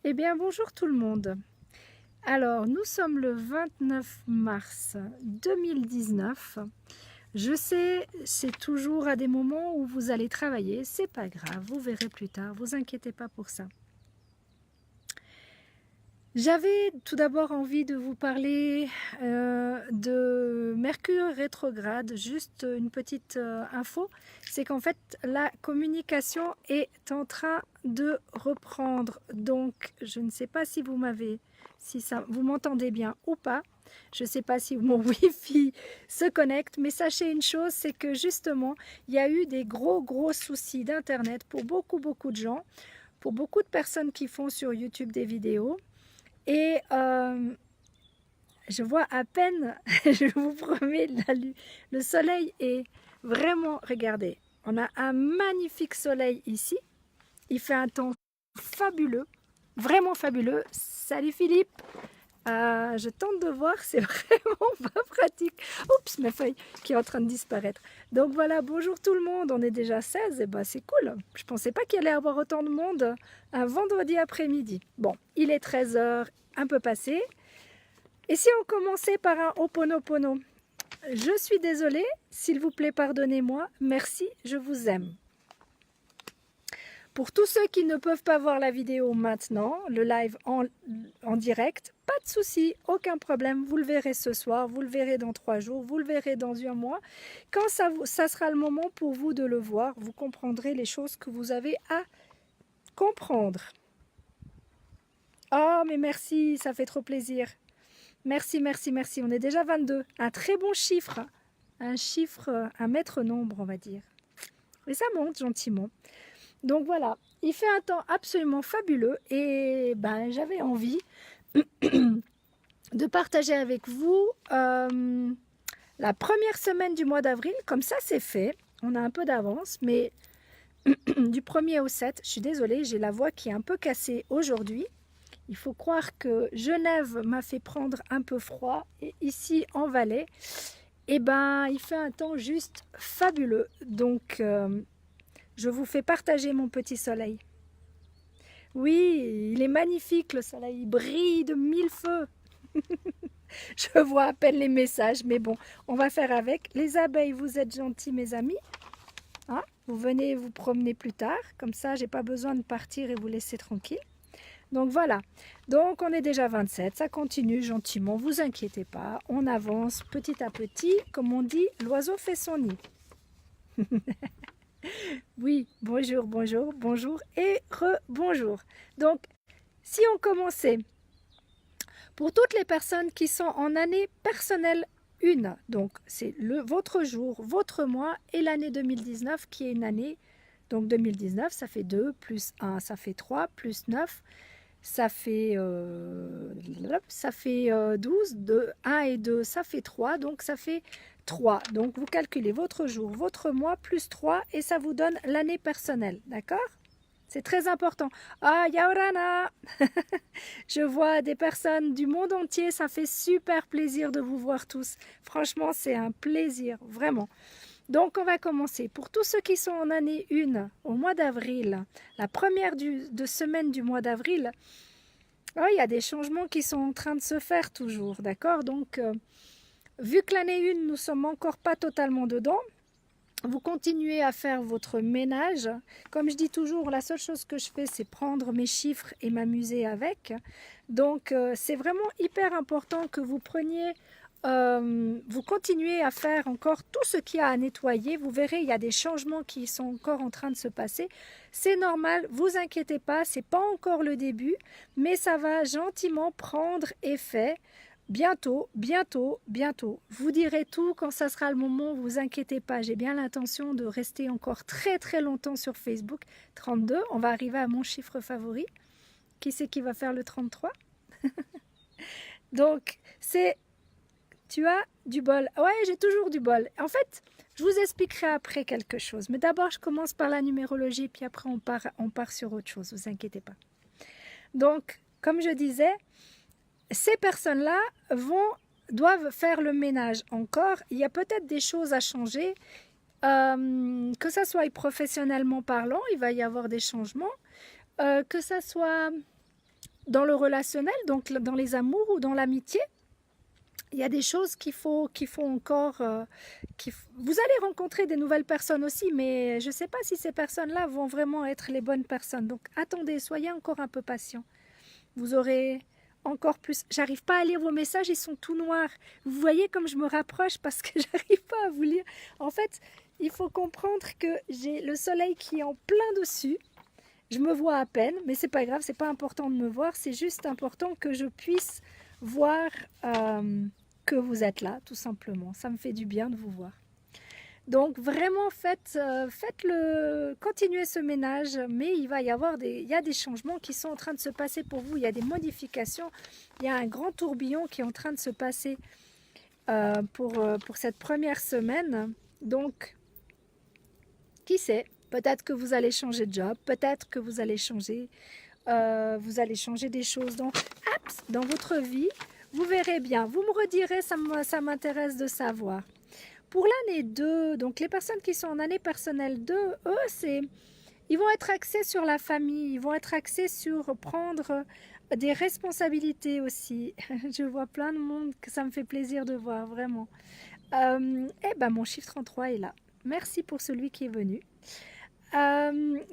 Eh bien, bonjour tout le monde. Alors, nous sommes le 29 mars 2019. Je sais, c'est toujours à des moments où vous allez travailler, c'est pas grave, vous verrez plus tard, vous inquiétez pas pour ça. J'avais tout d'abord envie de vous parler de Mercure rétrograde. Juste une petite info, c'est qu'en fait la communication est en train de reprendre. Donc je ne sais pas si vous m'entendez bien ou pas. Je ne sais pas si mon Wi-Fi se connecte, mais sachez une chose, c'est que justement, il y a eu des gros soucis d'Internet pour beaucoup de gens, pour beaucoup de personnes qui font sur YouTube des vidéos. Et je vois à peine, je vous promets, le soleil est vraiment, regardez, on a un magnifique soleil ici, il fait un temps fabuleux, vraiment fabuleux. Salut Philippe, je tente de voir, c'est vraiment pas pratique. Oups, ma feuille qui est en train de disparaître. Donc voilà, bonjour tout le monde, on est déjà 16, et bah c'est cool. Je pensais pas qu'il allait y avoir autant de monde un vendredi après-midi. Bon, il est 13 h, un peu passé. Et si on commençait par un Ho'oponopono? Je suis désolée, s'il vous plaît, pardonnez-moi, merci, je vous aime. Pour tous ceux qui ne peuvent pas voir la vidéo maintenant, le live en direct, pas de souci, aucun problème, vous le verrez ce soir, vous le verrez dans 3 jours, vous le verrez dans un mois. Quand ça sera le moment pour vous de le voir, vous comprendrez les choses que vous avez à comprendre. Oh, mais merci, ça fait trop plaisir. Merci, on est déjà 22. Un très bon chiffre. Un chiffre, un maître nombre, on va dire. Et ça monte gentiment. Donc voilà, il fait un temps absolument fabuleux et ben, j'avais envie de partager avec vous la première semaine du mois d'avril. Comme ça, c'est fait. On a un peu d'avance, mais du 1er au 7, je suis désolée, j'ai la voix qui est un peu cassée aujourd'hui. Il faut croire que Genève m'a fait prendre un peu froid et ici en Valais, eh ben, il fait un temps juste fabuleux. Donc, je vous fais partager mon petit soleil. Oui, il est magnifique le soleil, il brille de mille feux. Je vois à peine les messages, mais bon, on va faire avec. Les abeilles, vous êtes gentils, mes amis. Hein, vous venez vous promener plus tard, comme ça, j'ai pas besoin de partir et vous laisser tranquille. Donc voilà, donc on est déjà 27, ça continue gentiment, vous inquiétez pas, on avance petit à petit, comme on dit, l'oiseau fait son nid. Oui, bonjour et re-bonjour. Donc, si on commençait, pour toutes les personnes qui sont en année personnelle 1, donc c'est votre jour, votre mois et l'année 2019 qui est une année, donc 2019 ça fait 2, plus 1 ça fait 3, plus 9, ça fait 12, 1 et 2, ça fait 3, donc ça fait 3. Donc vous calculez votre jour, votre mois, plus 3, et ça vous donne l'année personnelle, d'accord? C'est très important. Ah, Yaorana! Je vois des personnes du monde entier, ça fait super plaisir de vous voir tous. Franchement, c'est un plaisir, vraiment. Donc, on va commencer. Pour tous ceux qui sont en année 1, au mois d'avril, la première de semaine du mois d'avril, oh, il y a des changements qui sont en train de se faire toujours, d'accord? Donc, vu que l'année 1, nous ne sommes encore pas totalement dedans, vous continuez à faire votre ménage. Comme je dis toujours, la seule chose que je fais, c'est prendre mes chiffres et m'amuser avec. Donc, c'est vraiment hyper important que vous preniez, vous continuez à faire encore tout ce qu'il y a à nettoyer. Vous verrez, il y a des changements qui sont encore en train de se passer. C'est normal, vous inquiétez pas, c'est pas encore le début, mais ça va gentiment prendre effet. Bientôt. Vous direz tout quand ça sera le moment, vous inquiétez pas. J'ai bien l'intention de rester encore très longtemps sur Facebook. 32, on va arriver à mon chiffre favori. Qui c'est qui va faire le 33? Donc, tu as du bol. Ouais, j'ai toujours du bol. En fait, je vous expliquerai après quelque chose. Mais d'abord, je commence par la numérologie, puis après, on part sur autre chose. Vous inquiétez pas. Donc, comme je disais, ces personnes-là doivent faire le ménage encore. Il y a peut-être des choses à changer, que ça soit professionnellement parlant, il va y avoir des changements, que ça soit dans le relationnel, donc dans les amours ou dans l'amitié, il y a des choses qu'il faut encore... vous allez rencontrer des nouvelles personnes aussi, mais je ne sais pas si ces personnes-là vont vraiment être les bonnes personnes. Donc attendez, soyez encore un peu patient. Vous aurez encore plus... J'arrive pas à lire vos messages, ils sont tout noirs. Vous voyez comme je me rapproche parce que j'arrive pas à vous lire. En fait, il faut comprendre que j'ai le soleil qui est en plein dessus. Je me vois à peine, mais c'est pas grave, c'est pas important de me voir. C'est juste important que je puisse voir que vous êtes là, tout simplement. Ça me fait du bien de vous voir. Donc vraiment continuez ce ménage, mais il va y avoir il y a des changements qui sont en train de se passer pour vous. Il y a des modifications, il y a un grand tourbillon qui est en train de se passer pour cette première semaine. Donc, qui sait, peut-être que vous allez changer de job, peut-être que vous allez changer des choses dans votre vie. Vous verrez bien, vous me redirez, ça m'intéresse de savoir. Pour l'année 2, donc les personnes qui sont en année personnelle 2, eux, ils vont être axés sur la famille, ils vont être axés sur prendre des responsabilités aussi. Je vois plein de monde que ça me fait plaisir de voir, vraiment. Eh ben, mon chiffre 33 est là. Merci pour celui qui est venu.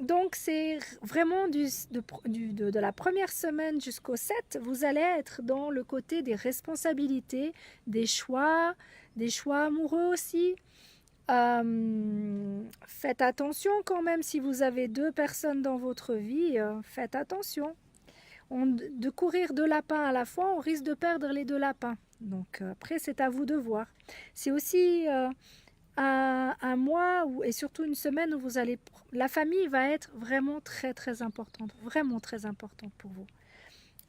Donc c'est vraiment de la première semaine jusqu'au 7, vous allez être dans le côté des responsabilités, des choix amoureux aussi. Faites attention quand même si vous avez 2 personnes dans votre vie, faites attention. De courir 2 lapins à la fois, on risque de perdre les 2 lapins. Donc après c'est à vous de voir. C'est aussi un mois et surtout une semaine où la famille va être vraiment très très importante pour vous.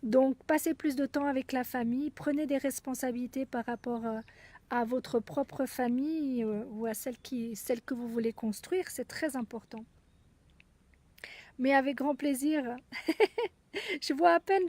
Donc passez plus de temps avec la famille, prenez des responsabilités par rapport à votre propre famille ou à celle que vous voulez construire, c'est très important. Mais avec grand plaisir. Je vois à peine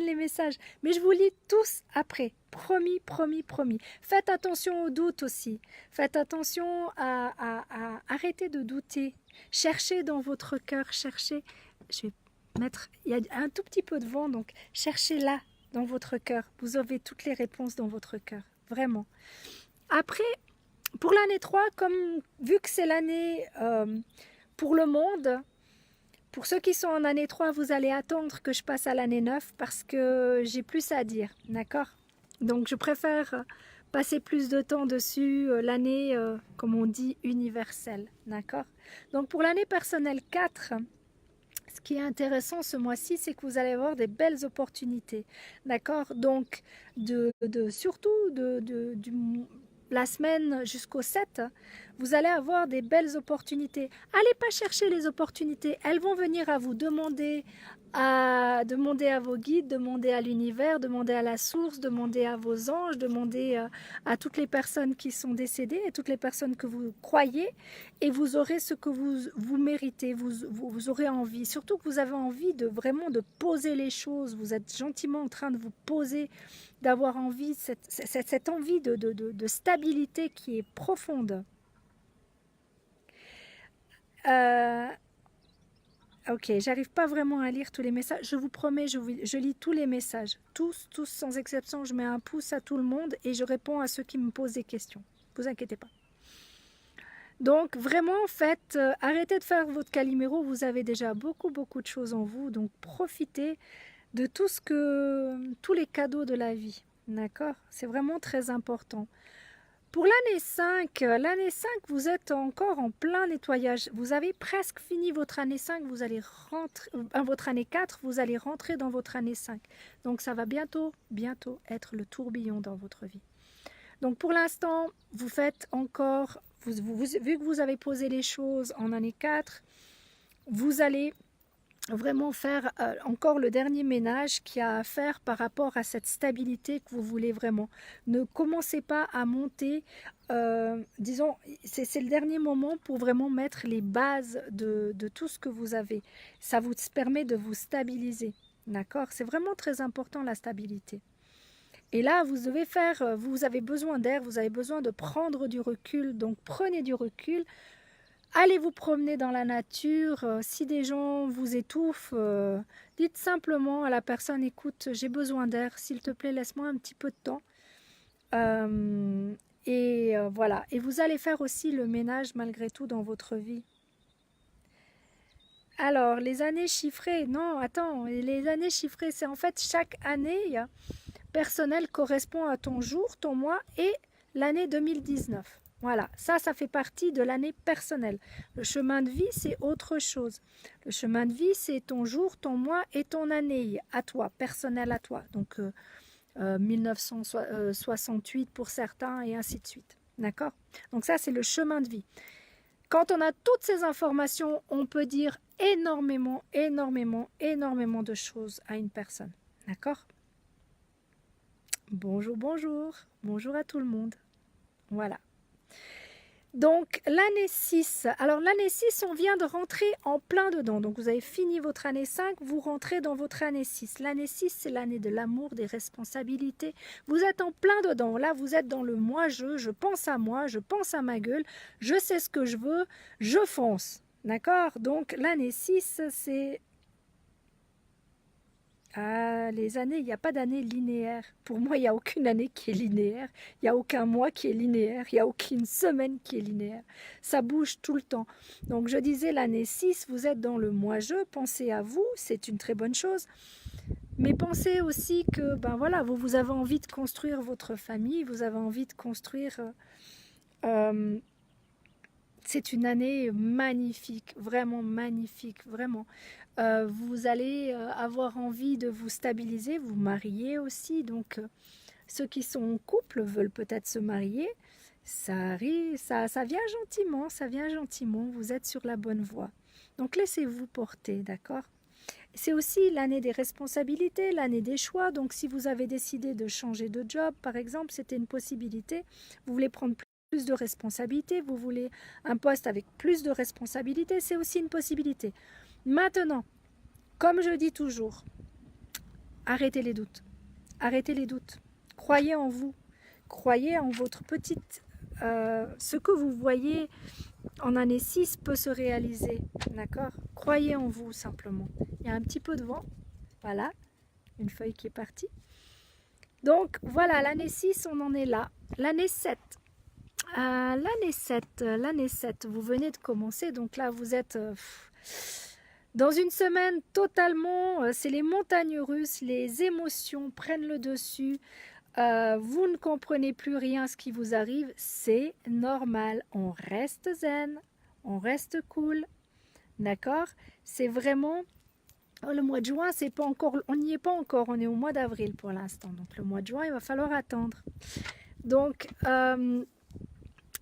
les messages. Mais je vous lis tous après. Promis, promis, promis. Faites attention aux doutes aussi. Faites attention à arrêter de douter. Cherchez dans votre cœur, cherchez. Je vais mettre. Il y a un tout petit peu de vent, donc cherchez là, dans votre cœur. Vous avez toutes les réponses dans votre cœur. Vraiment. Après, pour l'année 3, vu que c'est l'année pour le monde. Pour ceux qui sont en année 3, vous allez attendre que je passe à l'année 9 parce que j'ai plus à dire, d'accord? Donc je préfère passer plus de temps dessus, l'année, comme on dit, universelle, d'accord? Donc pour l'année personnelle 4, ce qui est intéressant ce mois-ci, c'est que vous allez avoir des belles opportunités, d'accord? Donc surtout la semaine jusqu'au 7, vous allez avoir des belles opportunités. Allez pas chercher les opportunités, elles vont venir à vous. Demandez à vos guides, demandez à l'univers, demandez à la source, demandez à vos anges, demandez à toutes les personnes qui sont décédées et toutes les personnes que vous croyez, et vous aurez ce que vous méritez, vous aurez envie. Surtout que vous avez envie vraiment de poser les choses, vous êtes gentiment en train de vous poser, d'avoir envie, cette envie de stabilité qui est profonde. Ok, j'arrive pas vraiment à lire tous les messages. Je vous promets, je lis tous les messages. Tous sans exception. Je mets un pouce à tout le monde et je réponds à ceux qui me posent des questions. Ne vous inquiétez pas. Donc vraiment, arrêtez de faire votre Calimero. Vous avez déjà beaucoup de choses en vous. Donc profitez de tous les cadeaux de la vie. D'accord? C'est vraiment très important. Pour l'année 5, vous êtes encore en plein nettoyage. Vous avez presque fini votre année 5, vous allez rentrer, votre année 4, vous allez rentrer dans votre année 5. Donc ça va bientôt être le tourbillon dans votre vie. Donc pour l'instant, vous faites encore, vu que vous avez posé les choses en année 4, vous allez vraiment faire encore le dernier ménage qu'il y a à faire par rapport à cette stabilité que vous voulez vraiment. Ne commencez pas à monter, disons, c'est le dernier moment pour vraiment mettre les bases de tout ce que vous avez. Ça vous permet de vous stabiliser, d'accord? C'est vraiment très important la stabilité. Et là, vous avez besoin d'air, vous avez besoin de prendre du recul, donc prenez du recul. Allez vous promener dans la nature. Si des gens vous étouffent, dites simplement à la personne, écoute, j'ai besoin d'air, s'il te plaît, laisse-moi un petit peu de temps. Euh, voilà. Et vous allez faire aussi le ménage malgré tout dans votre vie. Alors, les années chiffrées, non, attends, les années chiffrées, c'est en fait chaque année personnelle correspond à ton jour, ton mois et l'année 2019. Voilà, ça fait partie de l'année personnelle. Le chemin de vie, c'est autre chose. Le chemin de vie, c'est ton jour, ton mois et ton année à toi, personnel à toi. Donc, 1968 pour certains et ainsi de suite. D'accord? Donc ça, c'est le chemin de vie. Quand on a toutes ces informations, on peut dire énormément, énormément, énormément de choses à une personne. D'accord? Bonjour, bonjour. Bonjour à tout le monde. Voilà. Donc, l'année 6. Alors, l'année 6, on vient de rentrer en plein dedans. Donc, vous avez fini votre année 5, vous rentrez dans votre année 6. L'année 6, c'est l'année de l'amour, des responsabilités. Vous êtes en plein dedans. Là, vous êtes dans le je pense à moi, je pense à ma gueule, je sais ce que je veux, je fonce. D'accord? Donc, l'année 6, c'est les années, il n'y a pas d'année linéaire. Pour moi, il n'y a aucune année qui est linéaire. Il n'y a aucun mois qui est linéaire. Il n'y a aucune semaine qui est linéaire. Ça bouge tout le temps. Donc, je disais, l'année 6, vous êtes dans le moi-je. Pensez à vous, c'est une très bonne chose. Mais pensez aussi que, ben voilà, vous avez envie de construire votre famille. Vous avez envie de construire... c'est une année magnifique, vraiment magnifique, vraiment. Vous allez avoir envie de vous stabiliser, vous marier aussi. Donc, ceux qui sont en couple veulent peut-être se marier. Ça arrive, ça vient gentiment, ça vient gentiment. Vous êtes sur la bonne voie. Donc, laissez-vous porter, d'accord? C'est aussi l'année des responsabilités, l'année des choix. Donc, si vous avez décidé de changer de job, par exemple, c'était une possibilité. Vous voulez prendre plus de responsabilités, vous voulez un poste avec plus de responsabilités, c'est aussi une possibilité. Maintenant, comme je dis toujours, arrêtez les doutes. Arrêtez les doutes. Croyez en vous. Croyez en votre petite... ce que vous voyez en année 6 peut se réaliser. D'accord? Croyez en vous simplement. Il y a un petit peu de vent. Voilà. Une feuille qui est partie. Donc voilà, l'année 6, on en est là. L'année 7. L'année 7, vous venez de commencer, donc là vous êtes dans une semaine totalement, c'est les montagnes russes, les émotions prennent le dessus, vous ne comprenez plus rien ce qui vous arrive, c'est normal, on reste zen, on reste cool, d'accord? C'est vraiment, le mois de juin, c'est pas encore, on n'y est pas encore, on est au mois d'avril pour l'instant, donc le mois de juin, il va falloir attendre. Donc,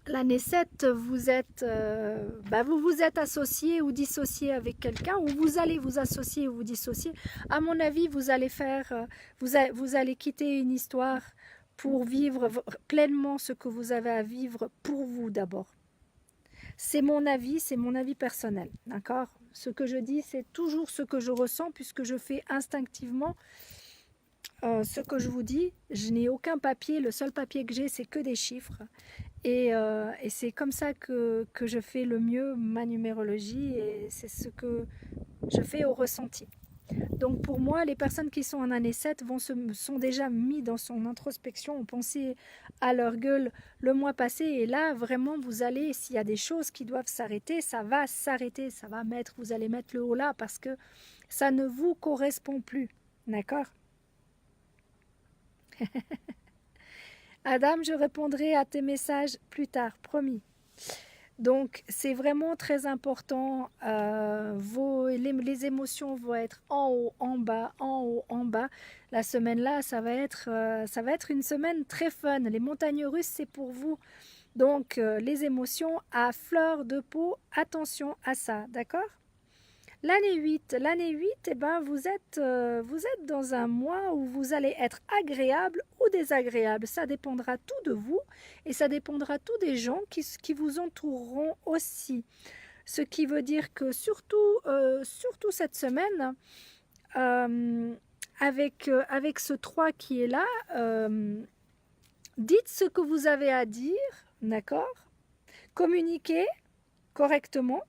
l'année 7, vous êtes, vous vous êtes associé ou dissocié avec quelqu'un, ou vous allez vous associer ou vous dissocier. À mon avis, vous allez faire, vous allez quitter une histoire pour vivre pleinement ce que vous avez à vivre pour vous d'abord. C'est mon avis personnel, d'accord? Ce que je dis, c'est toujours ce que je ressens puisque je fais instinctivement ce que je vous dis. Je n'ai aucun papier, le seul papier que j'ai, c'est que des chiffres. Et c'est comme ça que je fais le mieux ma numérologie et c'est ce que je fais au ressenti. Donc pour moi, les personnes qui sont en année 7 sont déjà mis dans son introspection, ont pensé à leur gueule le mois passé et là vraiment vous allez, s'il y a des choses qui doivent s'arrêter, ça va s'arrêter, vous allez mettre le haut là parce que ça ne vous correspond plus, d'accord? Adam, je répondrai à tes messages plus tard, promis. Donc, c'est vraiment très important. Les émotions vont être en haut, en bas, en haut, en bas. La semaine-là, ça va être une semaine très fun. Les montagnes russes, c'est pour vous. Donc, les émotions à fleur de peau, attention à ça, d'accord? L'année 8, eh ben, vous êtes dans un mois où vous allez être agréable ou désagréable. Ça dépendra tout de vous et ça dépendra tout des gens qui vous entoureront aussi. Ce qui veut dire que surtout cette semaine, avec ce 3 qui est là, dites ce que vous avez à dire, d'accord? Communiquez, correctement.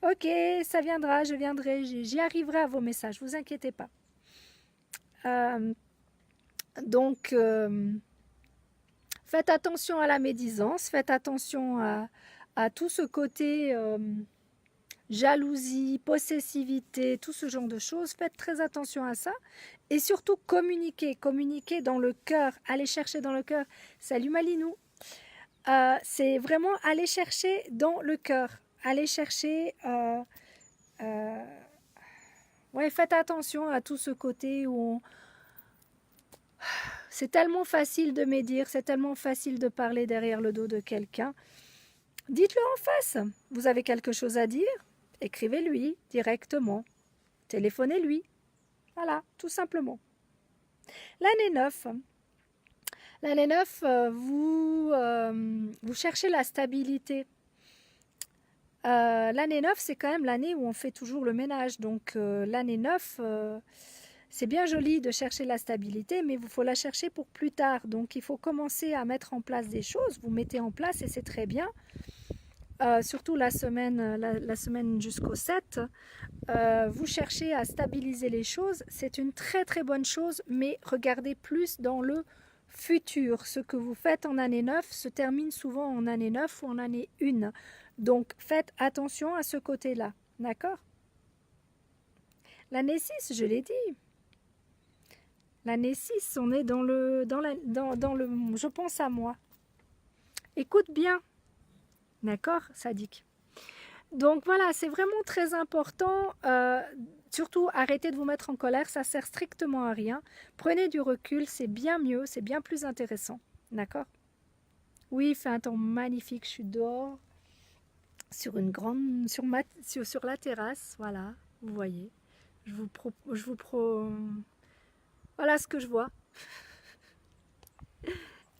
Ok, ça viendra, je viendrai, j'y arriverai à vos messages, vous inquiétez pas. Donc, faites attention à la médisance, faites attention à tout ce côté jalousie, possessivité, tout ce genre de choses. Faites très attention à ça. Et surtout, communiquez. Communiquez dans le cœur. Allez chercher dans le cœur. Salut Malinou. C'est vraiment aller chercher dans le cœur. Allez chercher... ouais, faites attention à tout ce côté où on... C'est tellement facile de médire, c'est tellement facile de parler derrière le dos de quelqu'un. Dites-le en face. Vous avez quelque chose à dire? Écrivez-lui directement. Téléphonez-lui. Voilà, tout simplement. L'année 9. L'année 9, vous cherchez la stabilité. L'année 9, c'est quand même l'année où on fait toujours le ménage. Donc l'année 9, c'est bien joli de chercher la stabilité, mais il faut la chercher pour plus tard. Donc il faut commencer à mettre en place des choses. Vous mettez en place et c'est très bien. Surtout la semaine jusqu'au 7, vous cherchez à stabiliser les choses. C'est une très très bonne chose, mais regardez plus dans le futur. Ce que vous faites en année 9 se termine souvent en année 9 ou en année 1. Donc faites attention à ce côté-là. D'accord? L'année 6, je l'ai dit. L'année 6, on est dans le je pense à moi. Écoute bien. D'accord, Sadiq? Donc voilà, c'est vraiment très important. Surtout, arrêtez de vous mettre en colère, ça sert strictement à rien. Prenez du recul, c'est bien mieux, c'est bien plus intéressant. D'accord? Oui, il fait un temps magnifique, je suis dehors, sur une grande, sur la terrasse, voilà, vous voyez. Voilà ce que je vois.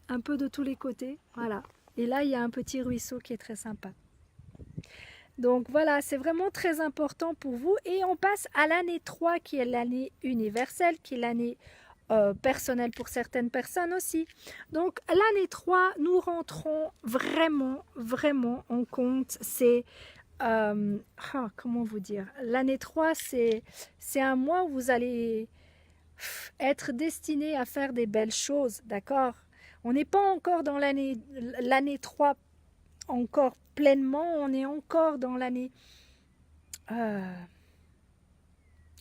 Un peu de tous les côtés, voilà. Et là, il y a un petit ruisseau qui est très sympa. Donc voilà, c'est vraiment très important pour vous. Et on passe à l'année 3 qui est l'année universelle, qui est l'année personnelle pour certaines personnes aussi. Donc l'année 3, nous rentrons vraiment, vraiment en compte. C'est, comment vous dire? L'année 3, c'est un mois où vous allez être destiné à faire des belles choses, d'accord? On n'est pas encore dans l'année 3 encore pleinement, on est encore dans l'année...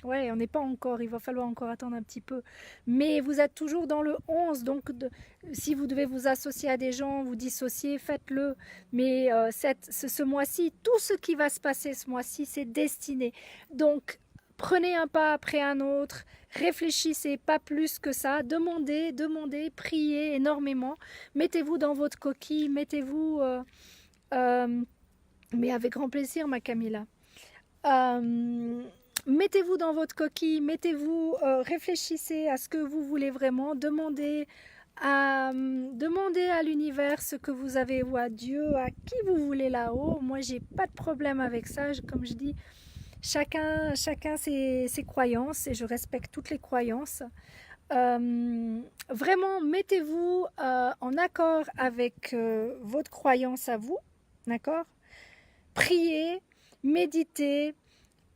ouais, on n'est pas encore, il va falloir encore attendre un petit peu. Mais vous êtes toujours dans le 11, donc si vous devez vous associer à des gens, vous dissocier, faites-le. Mais ce mois-ci, tout ce qui va se passer ce mois-ci, c'est destiné. Donc, prenez un pas après un autre, réfléchissez pas plus que ça, demandez, priez énormément, mettez-vous dans votre coquille, mettez-vous... mais avec grand plaisir, ma Camilla. Mettez-vous dans votre coquille, réfléchissez à ce que vous voulez vraiment, demandez à l'univers ce que vous avez ou à Dieu, à qui vous voulez là-haut. Moi, j'ai pas de problème avec ça. Comme je dis, chacun ses croyances et je respecte toutes les croyances. Vraiment, mettez-vous en accord avec votre croyance à vous, d'accord? Priez, méditez,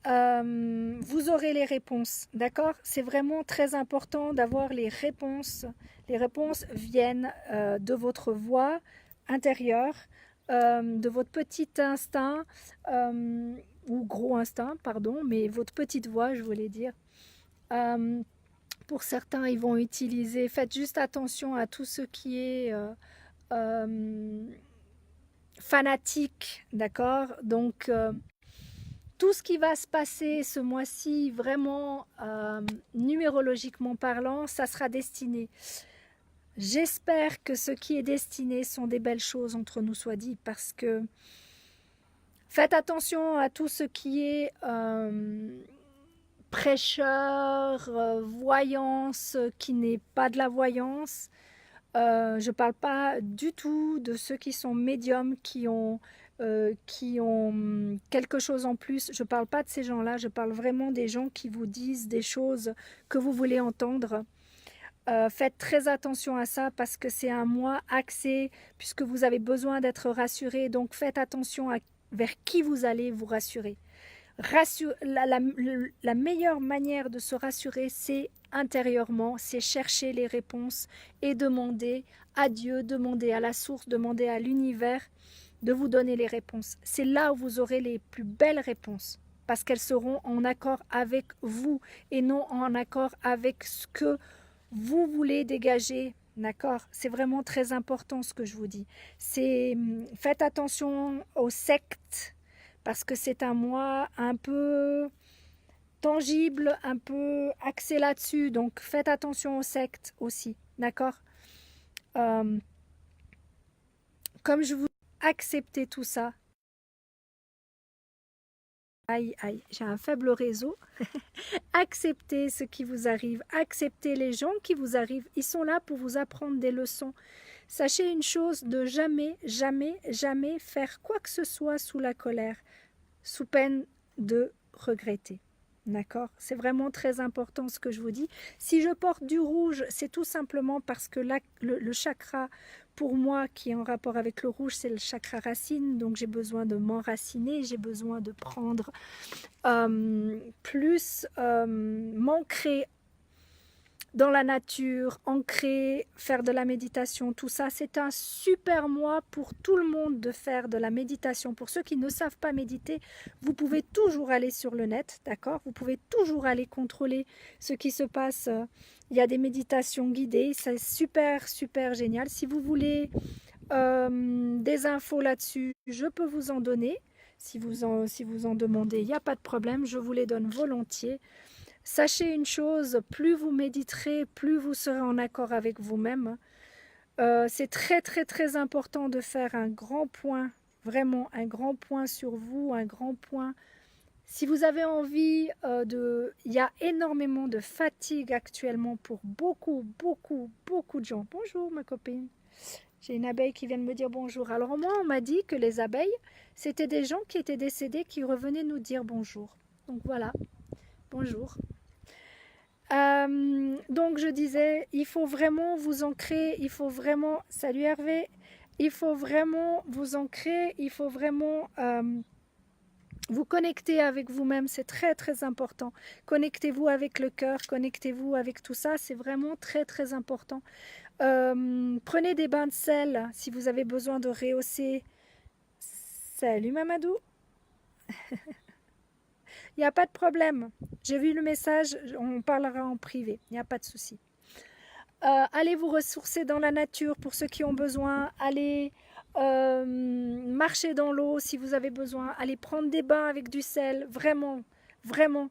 vous aurez les réponses, d'accord? C'est vraiment très important d'avoir les réponses. Les réponses viennent de votre voix intérieure, de votre petit instinct, ou gros instinct, pardon, mais votre petite voix, je voulais dire. Pour certains, ils vont utiliser, faites juste attention à tout ce qui est fanatique, d'accord? Donc, tout ce qui va se passer ce mois-ci, vraiment, numérologiquement parlant, ça sera destiné. J'espère que ce qui est destiné sont des belles choses, entre nous soit dit, parce que faites attention à tout ce qui est prêcheur, voyance, qui n'est pas de la voyance. Je ne parle pas du tout de ceux qui sont médiums, qui ont quelque chose en plus. Je ne parle pas de ces gens-là, je parle vraiment des gens qui vous disent des choses que vous voulez entendre. Faites très attention à ça parce que c'est un mois axé, puisque vous avez besoin d'être rassuré. Donc faites attention à vers qui vous allez vous rassurer. La meilleure manière de se rassurer, c'est intérieurement, c'est chercher les réponses et demander à Dieu, demander à la source, demander à l'univers de vous donner les réponses. C'est là où vous aurez les plus belles réponses parce qu'elles seront en accord avec vous et non en accord avec ce que vous voulez dégager. D'accord? C'est vraiment très important ce que je vous dis. Faites attention aux sectes parce que c'est un mois un peu tangible, un peu axé là-dessus. Donc faites attention aux sectes aussi. D'accord? Euh, Comme je vous acceptez tout ça. Aïe, aïe, j'ai un faible réseau. Acceptez ce qui vous arrive, acceptez les gens qui vous arrivent. Ils sont là pour vous apprendre des leçons. Sachez une chose, de jamais, jamais, jamais faire quoi que ce soit sous la colère, sous peine de regretter. D'accord? C'est vraiment très important ce que je vous dis. Si je porte du rouge, c'est tout simplement parce que le chakra, pour moi, qui est en rapport avec le rouge, c'est le chakra racine. Donc j'ai besoin de m'enraciner, j'ai besoin de prendre plus m'ancrer dans la nature, ancrer, faire de la méditation, tout ça. C'est un super mois pour tout le monde de faire de la méditation. Pour ceux qui ne savent pas méditer, vous pouvez toujours aller sur le net, d'accord? Vous pouvez toujours aller contrôler ce qui se passe. Il y a des méditations guidées, c'est super, super génial. Si vous voulez des infos là-dessus, je peux vous en donner. Si vous en demandez, il n'y a pas de problème, je vous les donne volontiers. Sachez une chose, plus vous méditerez, plus vous serez en accord avec vous-même. C'est très très très important de faire un grand point, vraiment un grand point sur vous, un grand point. Si vous avez envie Il y a énormément de fatigue actuellement pour beaucoup, beaucoup, beaucoup de gens. Bonjour ma copine. J'ai une abeille qui vient de me dire bonjour. Alors moi, on m'a dit que les abeilles, c'était des gens qui étaient décédés qui revenaient nous dire bonjour. Donc voilà, bonjour. Donc je disais, il faut vraiment vous ancrer, il faut vraiment, salut Hervé, il faut vraiment vous ancrer, il faut vraiment vous connecter avec vous-même, c'est très très important. Connectez-vous avec le cœur, connectez-vous avec tout ça, c'est vraiment très très important. Prenez des bains de sel si vous avez besoin de rehausser. Salut Mamadou. Il n'y a pas de problème. J'ai vu le message, on parlera en privé. Il n'y a pas de souci. Allez vous ressourcer dans la nature pour ceux qui ont besoin. Allez marcher dans l'eau si vous avez besoin. Allez prendre des bains avec du sel. Vraiment, vraiment.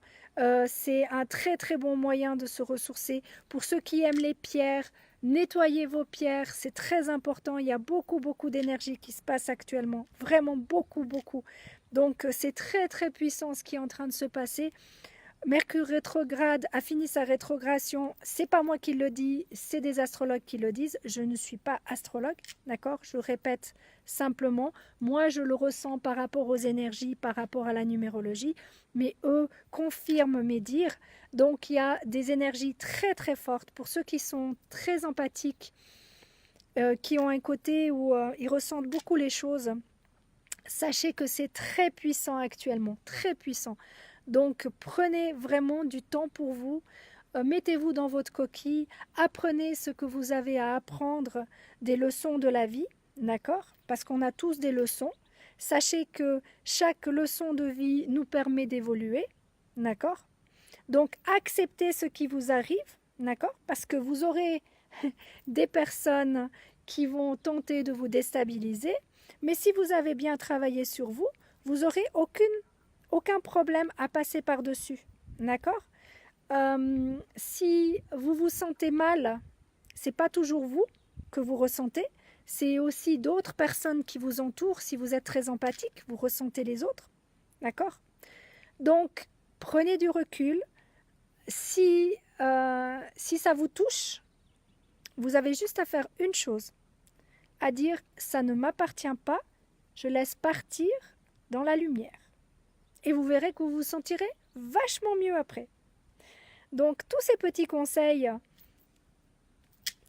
C'est un très très bon moyen de se ressourcer. Pour ceux qui aiment les pierres, nettoyez vos pierres. C'est très important. Il y a beaucoup beaucoup d'énergie qui se passe actuellement. Vraiment beaucoup beaucoup. Donc c'est très très puissant ce qui est en train de se passer. Mercure rétrograde a fini sa rétrogradation. C'est pas moi qui le dis, c'est des astrologues qui le disent. Je ne suis pas astrologue, d'accord? Je répète simplement. Moi, je le ressens par rapport aux énergies, par rapport à la numérologie, mais eux confirment mes dires. Donc, il y a des énergies très très fortes pour ceux qui sont très empathiques, qui ont un côté où ils ressentent beaucoup les choses. Sachez que c'est très puissant actuellement, très puissant. Donc prenez vraiment du temps pour vous, mettez-vous dans votre coquille, apprenez ce que vous avez à apprendre des leçons de la vie, d'accord? Parce qu'on a tous des leçons. Sachez que chaque leçon de vie nous permet d'évoluer, d'accord? Donc acceptez ce qui vous arrive, d'accord? Parce que vous aurez des personnes qui vont tenter de vous déstabiliser, mais si vous avez bien travaillé sur vous, vous n'aurez aucun problème à passer par-dessus. D'accord? Si vous vous sentez mal, c'est pas toujours vous que vous ressentez, c'est aussi d'autres personnes qui vous entourent. Si vous êtes très empathique, vous ressentez les autres. D'accord? Donc, prenez du recul. Si ça vous touche, vous avez juste à faire une chose, à dire ça ne m'appartient pas, je laisse partir dans la lumière. Et vous verrez que vous vous sentirez vachement mieux après. Donc tous ces petits conseils,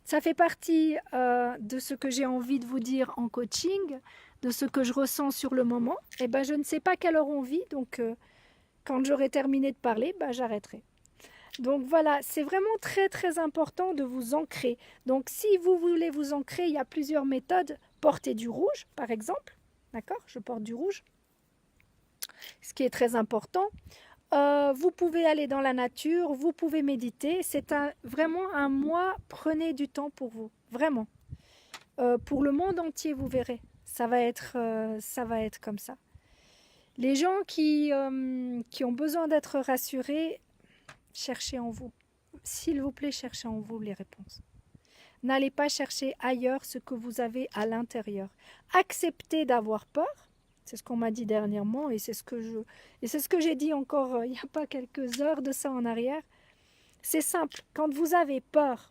Ça fait partie de ce que j'ai envie de vous dire en coaching, de ce que je ressens sur le moment. Et ben, je ne sais pas quelle heure on vit, donc quand j'aurai terminé de parler, ben, j'arrêterai. Donc voilà, c'est vraiment très très important de vous ancrer. Donc si vous voulez vous ancrer, il y a plusieurs méthodes. Porter du rouge, par exemple. D'accord? Je porte du rouge, ce qui est très important. Vous pouvez aller dans la nature, vous pouvez méditer. C'est vraiment un mois, prenez du temps pour vous, vraiment. Pour le monde entier, vous verrez, ça va être comme ça. Les gens qui ont besoin d'être rassurés, cherchez en vous. S'il vous plaît, cherchez en vous les réponses. N'allez pas chercher ailleurs ce que vous avez à l'intérieur. Acceptez d'avoir peur. C'est ce qu'on m'a dit dernièrement et c'est ce que j'ai dit encore il n'y a pas quelques heures de ça en arrière. C'est simple, quand vous avez peur,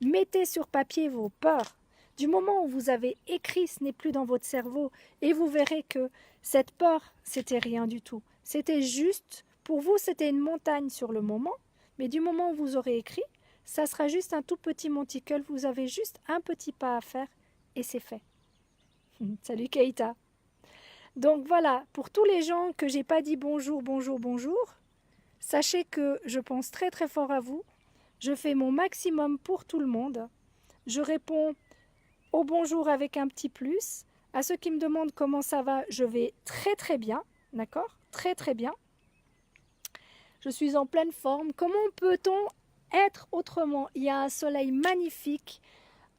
mettez sur papier vos peurs. Du moment où vous avez écrit, ce n'est plus dans votre cerveau et vous verrez que cette peur, c'était rien du tout. C'était juste, pour vous, c'était une montagne sur le moment, mais du moment où vous aurez écrit, ça sera juste un tout petit monticule, vous avez juste un petit pas à faire et c'est fait. Salut Keita. Donc voilà, pour tous les gens que j'ai pas dit bonjour, bonjour, bonjour, sachez que je pense très très fort à vous. Je fais mon maximum pour tout le monde. Je réponds au bonjour avec un petit plus. À ceux qui me demandent comment ça va, je vais très très bien, d'accord? Très très bien. Je suis en pleine forme. Comment peut-on être autrement? Il y a un soleil magnifique.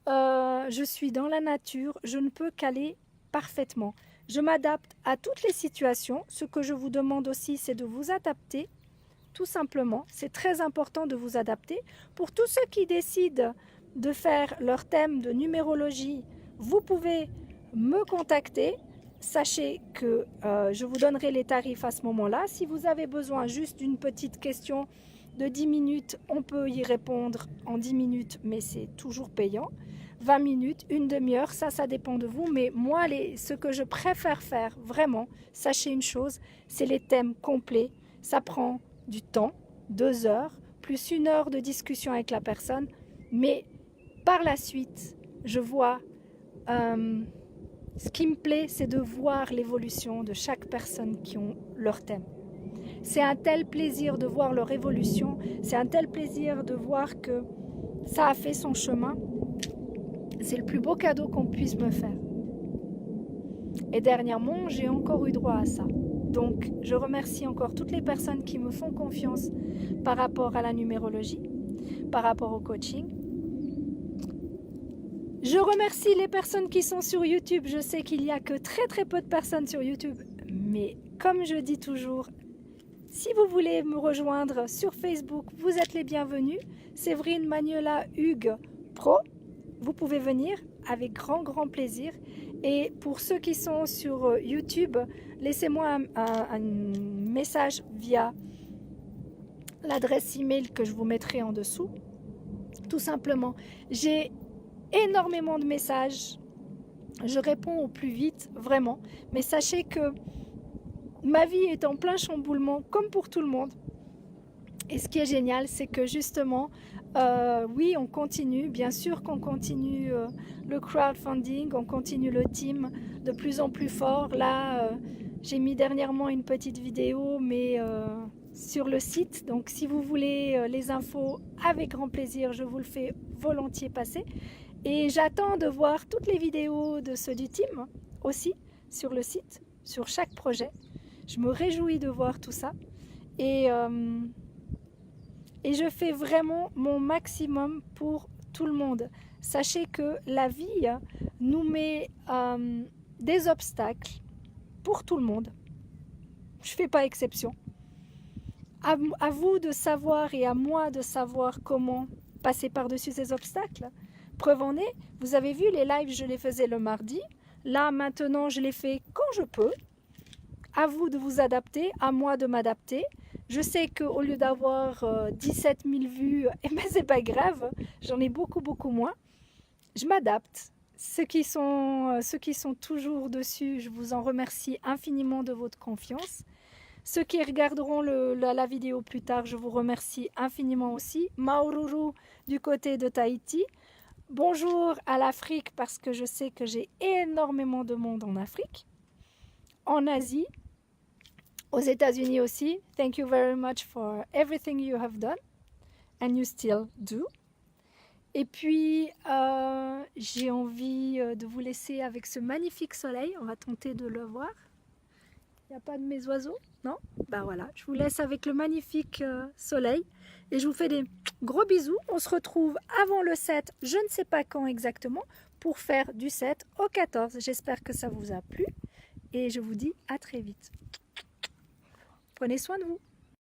Je suis dans la nature. Je ne peux qu'aller parfaitement. Je m'adapte à toutes les situations. Ce que je vous demande aussi, c'est de vous adapter, tout simplement. C'est très important de vous adapter. Pour tous ceux qui décident de faire leur thème de numérologie, vous pouvez me contacter. Sachez que je vous donnerai les tarifs à ce moment-là. Si vous avez besoin juste d'une petite question de 10 minutes, on peut y répondre en 10 minutes, mais c'est toujours payant. 20 minutes, une demi-heure, ça dépend de vous. Mais moi, ce que je préfère faire, vraiment, sachez une chose, c'est les thèmes complets. Ça prend du temps, 2 heures, plus 1 heure de discussion avec la personne. Mais par la suite, je vois... ce qui me plaît, c'est de voir l'évolution de chaque personne qui ont leur thème. C'est un tel plaisir de voir leur évolution, c'est un tel plaisir de voir que ça a fait son chemin. C'est le plus beau cadeau qu'on puisse me faire. Et dernièrement, j'ai encore eu droit à ça. Donc, je remercie encore toutes les personnes qui me font confiance par rapport à la numérologie, par rapport au coaching. Je remercie les personnes qui sont sur YouTube. Je sais qu'il n'y a que très très peu de personnes sur YouTube. Mais comme je dis toujours, si vous voulez me rejoindre sur Facebook, vous êtes les bienvenus. Séverine Magnola Hugues Pro. Vous pouvez venir avec grand plaisir. Et pour ceux qui sont sur YouTube, laissez-moi un message via l'adresse email que je vous mettrai en dessous. Tout simplement, j'ai énormément de messages, je réponds au plus vite, vraiment, mais sachez que ma vie est en plein chamboulement, comme pour tout le monde, et ce qui est génial, c'est que justement, oui, on continue, bien sûr qu'on continue le crowdfunding, on continue le team de plus en plus fort. Là, j'ai mis dernièrement une petite vidéo, mais sur le site, donc si vous voulez les infos, avec grand plaisir, je vous le fais volontiers passer. Et j'attends de voir toutes les vidéos de ceux du team aussi sur le site, sur chaque projet. Je me réjouis de voir tout ça. Et je fais vraiment mon maximum pour tout le monde. Sachez que la vie nous met des obstacles pour tout le monde. Je ne fais pas exception. À vous de savoir et à moi de savoir comment passer par-dessus ces obstacles. Preuve en est, vous avez vu les lives, je les faisais le mardi. Là, maintenant, je les fais quand je peux. À vous de vous adapter, à moi de m'adapter. Je sais qu'au lieu d'avoir 17 000 vues, eh ben, c'est pas grave, j'en ai beaucoup moins. Je m'adapte. Ceux qui sont toujours dessus, je vous en remercie infiniment de votre confiance. Ceux qui regarderont la vidéo plus tard, je vous remercie infiniment aussi. Maururu du côté de Tahiti. Bonjour à l'Afrique parce que je sais que j'ai énormément de monde en Afrique, en Asie, aux États-Unis aussi. Thank you very much for everything you have done and you still do. Et puis, j'ai envie de vous laisser avec ce magnifique soleil. On va tenter de le voir. Il n'y a pas de mes oiseaux? Non? Ben voilà, je vous laisse avec le magnifique soleil. Et je vous fais des gros bisous. On se retrouve avant le 7, je ne sais pas quand exactement, pour faire du 7 au 14. J'espère que ça vous a plu. Et je vous dis à très vite. Prenez soin de vous.